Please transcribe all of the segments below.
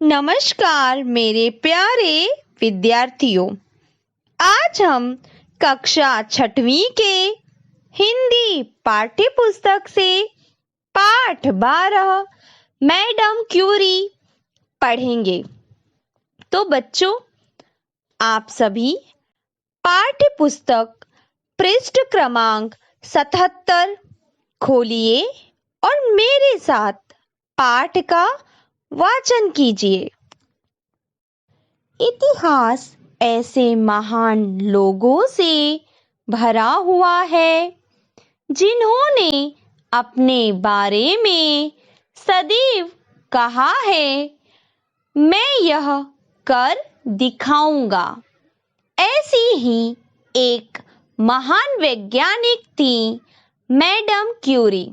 नमस्कार मेरे प्यारे विद्यार्थियों। आज हम कक्षा 6वीं के हिंदी पाठ्य पुस्तक से पाठ 12 मैडम क्यूरी पढ़ेंगे। तो बच्चों, आप सभी पाठ्य पुस्तक पृष्ठ क्रमांक 77 खोलिए और मेरे साथ पाठ का वाचन कीजिए। इतिहास ऐसे महान लोगों से भरा हुआ है जिन्होंने अपने बारे में सदैव कहा है, मैं यह कर दिखाऊंगा। ऐसी ही एक महान वैज्ञानिक थी मैडम क्यूरी,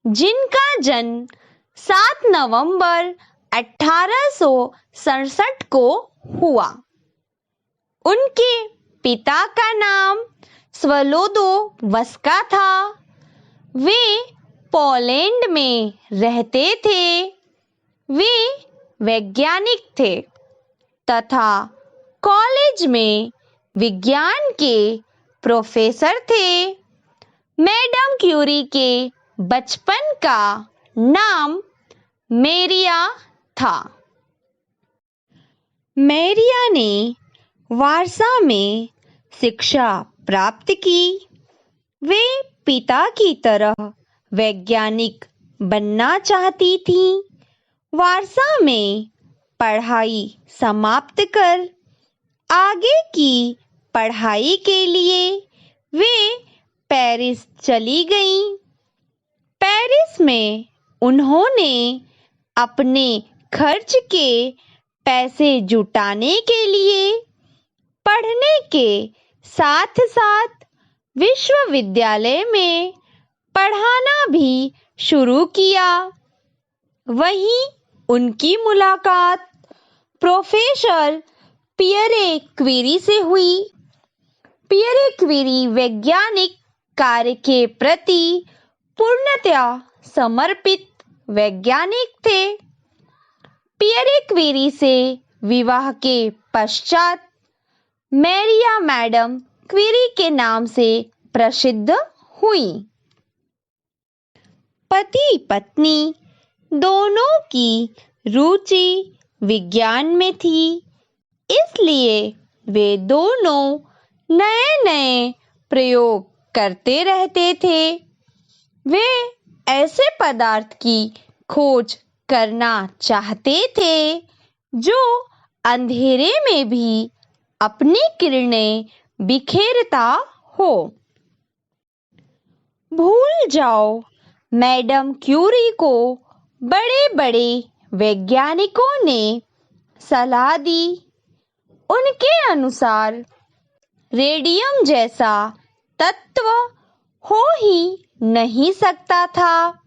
जिनका जन्म 7 नवंबर 1867 को हुआ। उनके पिता का नाम स्वलोदोवस्का था। वे पोलैंड में रहते थे। वे वैज्ञानिक थे तथा कॉलेज में विज्ञान के प्रोफेसर थे। मैडम क्यूरी के बचपन का नाम मैरिया था। मैरिया ने वारसा में शिक्षा प्राप्त की। वे पिता की तरह वैज्ञानिक बनना चाहती थी। वारसा में पढ़ाई समाप्त कर आगे की पढ़ाई के लिए वे पेरिस चली गईं। पेरिस में उन्होंने अपने खर्च के पैसे जुटाने के लिए पढ़ने के साथ साथ विश्वविद्यालय में पढ़ाना भी शुरू किया। वहीं उनकी मुलाकात प्रोफेसर पियरे क्यूरी से हुई। पियरे क्यूरी वैज्ञानिक कार्य के प्रति पूर्णतया समर्पित वैज्ञानिक थे। पियरे क्यूरी से विवाह के पश्चात मैरिया मैडम क्यूरी के नाम से प्रसिद्ध हुई। पति पत्नी दोनों की रुचि विज्ञान में थी, इसलिए वे दोनों नए नए प्रयोग करते रहते थे। वे ऐसे पदार्थ की खोज करना चाहते थे जो अंधेरे में भी अपनी किरणें बिखेरता हो। भूल जाओ, मैडम क्यूरी को बड़े बड़े वैज्ञानिकों ने सलाह दी। उनके अनुसार रेडियम जैसा तत्व हो ही नहीं सकता था,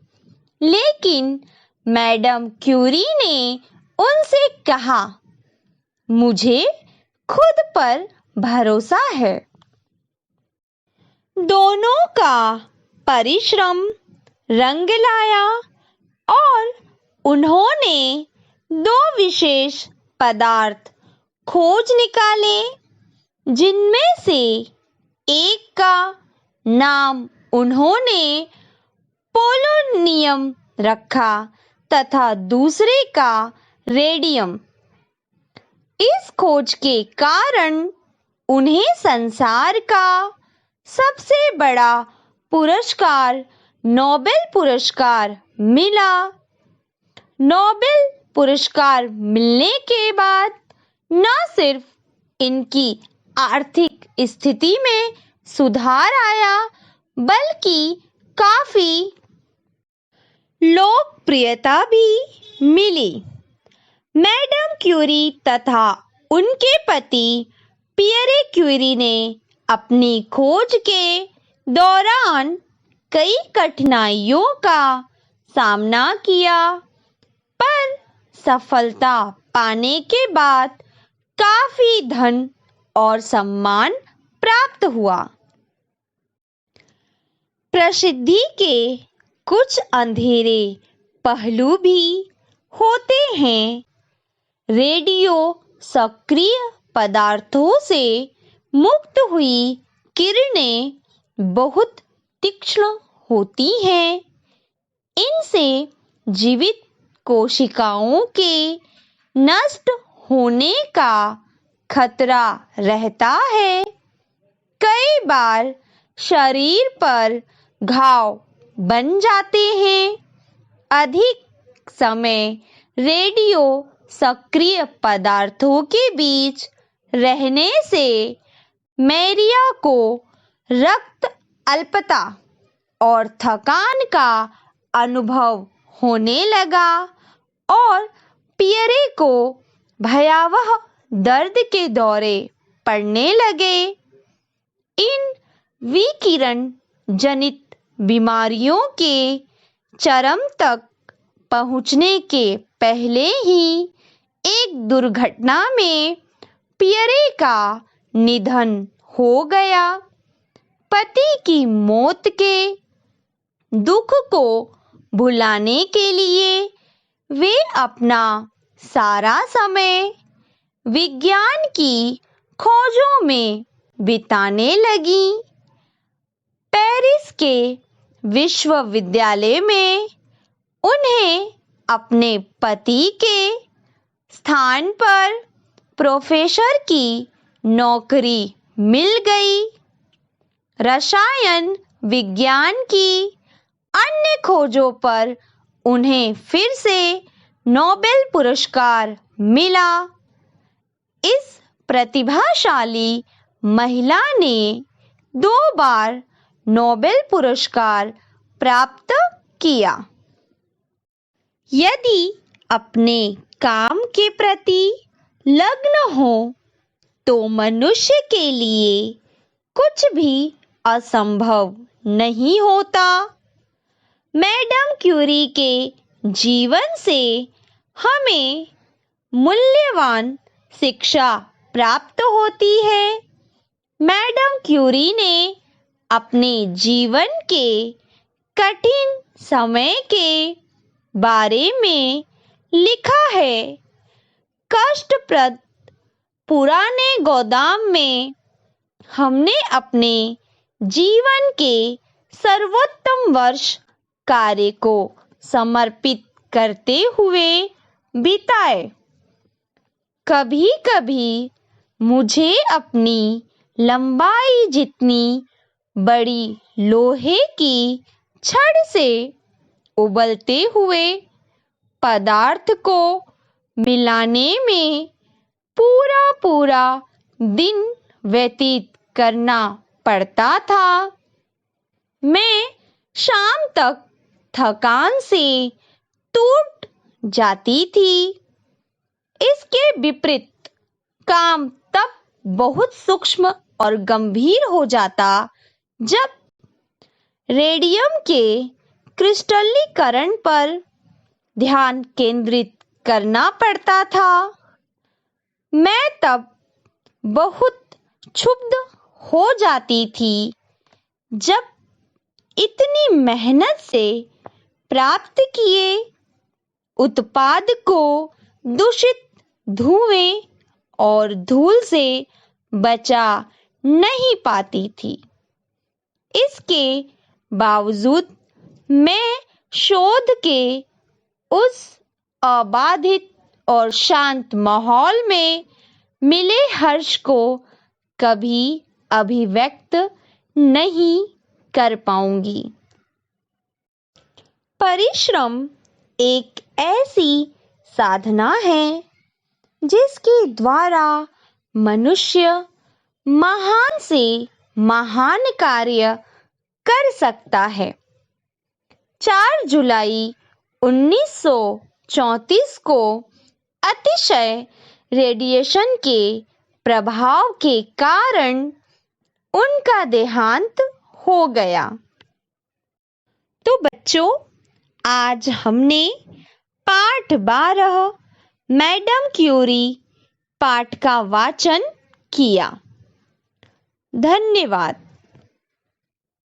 लेकिन मैडम क्यूरी ने उनसे कहा, मुझे खुद पर भरोसा है। दोनों का परिश्रम रंग लाया और उन्होंने दो विशेष पदार्थ खोज निकाले, जिनमें से एक का नाम उन्होंने पोलोनियम रखा तथा दूसरे का रेडियम। इस खोज के कारण उन्हें संसार का सबसे बड़ा पुरस्कार नोबेल पुरस्कार मिला। नोबेल पुरस्कार मिलने के बाद न सिर्फ इनकी आर्थिक स्थिति में सुधार आया, बल्कि काफी लोकप्रियता भी मिली। मैडम क्यूरी तथा उनके पति पियरे क्यूरी ने अपनी खोज के दौरान कई कठिनाइयों का सामना किया, पर सफलता पाने के बाद काफी धन और सम्मान प्राप्त हुआ। प्रसिद्धि के कुछ अंधेरे पहलू भी होते हैं। रेडियो सक्रिय पदार्थों से मुक्त हुई किरणें बहुत तीक्ष्ण होती हैं। इनसे जीवित कोशिकाओं के नष्ट होने का खतरा रहता है। कई बार शरीर पर घाव बन जाते हैं। अधिक समय रेडियो सक्रिय पदार्थों के बीच रहने से मलेरिया को रक्त अल्पता और थकान का अनुभव होने लगा और पियरे को भयावह दर्द के दौरे पड़ने लगे। इन विकिरण जनित बीमारियों के चरम तक पहुंचने के पहले ही एक दुर्घटना में पियरे का निधन हो गया। पति की मौत के दुख को भुलाने के लिए वे अपना सारा समय विज्ञान की खोजों में बिताने लगी। पेरिस के विश्वविद्यालय में उन्हें अपने पति के स्थान पर प्रोफेसर की नौकरी मिल गई। रसायन विज्ञान की अन्य खोजों पर उन्हें फिर से नोबेल पुरस्कार मिला। इस प्रतिभाशाली महिला ने 2 बार नोबेल पुरस्कार प्राप्त किया। यदि अपने काम के प्रति लग्न हो तो मनुष्य के लिए कुछ भी असंभव नहीं होता। मैडम क्यूरी के जीवन से हमें मूल्यवान शिक्षा प्राप्त होती है। मैडम क्यूरी ने अपने जीवन के कठिन समय के बारे में लिखा है। कष्टप्रद पुराने गोदाम में हमने अपने जीवन के सर्वोत्तम वर्ष कार्य को समर्पित करते हुए बिताए। कभी-कभी मुझे अपनी लंबाई जितनी बड़ी लोहे की छड़ से उबलते हुए पदार्थ को मिलाने में पूरा दिन व्यतीत करना पड़ता था। मैं शाम तक थकान से टूट जाती थी। इसके विपरीत काम तब बहुत सूक्ष्म और गंभीर हो जाता जब रेडियम के क्रिस्टलीकरण पर ध्यान केंद्रित करना पड़ता था। मैं तब बहुत क्षुब्ध हो जाती थी जब इतनी मेहनत से प्राप्त किए उत्पाद को दूषित धुएं और धूल से बचा नहीं पाती थी। इसके बावजूद मैं शोध के उस अबाधित और शांत माहौल में मिले हर्ष को कभी अभिव्यक्त नहीं कर पाऊंगी। परिश्रम एक ऐसी साधना है जिसके द्वारा मनुष्य महान से महान कार्य कर सकता है। 4 जुलाई 1934 को अतिशय रेडिएशन के प्रभाव के कारण उनका देहांत हो गया। तो बच्चों, आज हमने पाठ 12 मैडम क्यूरी पाठ का वाचन किया। धन्यवाद।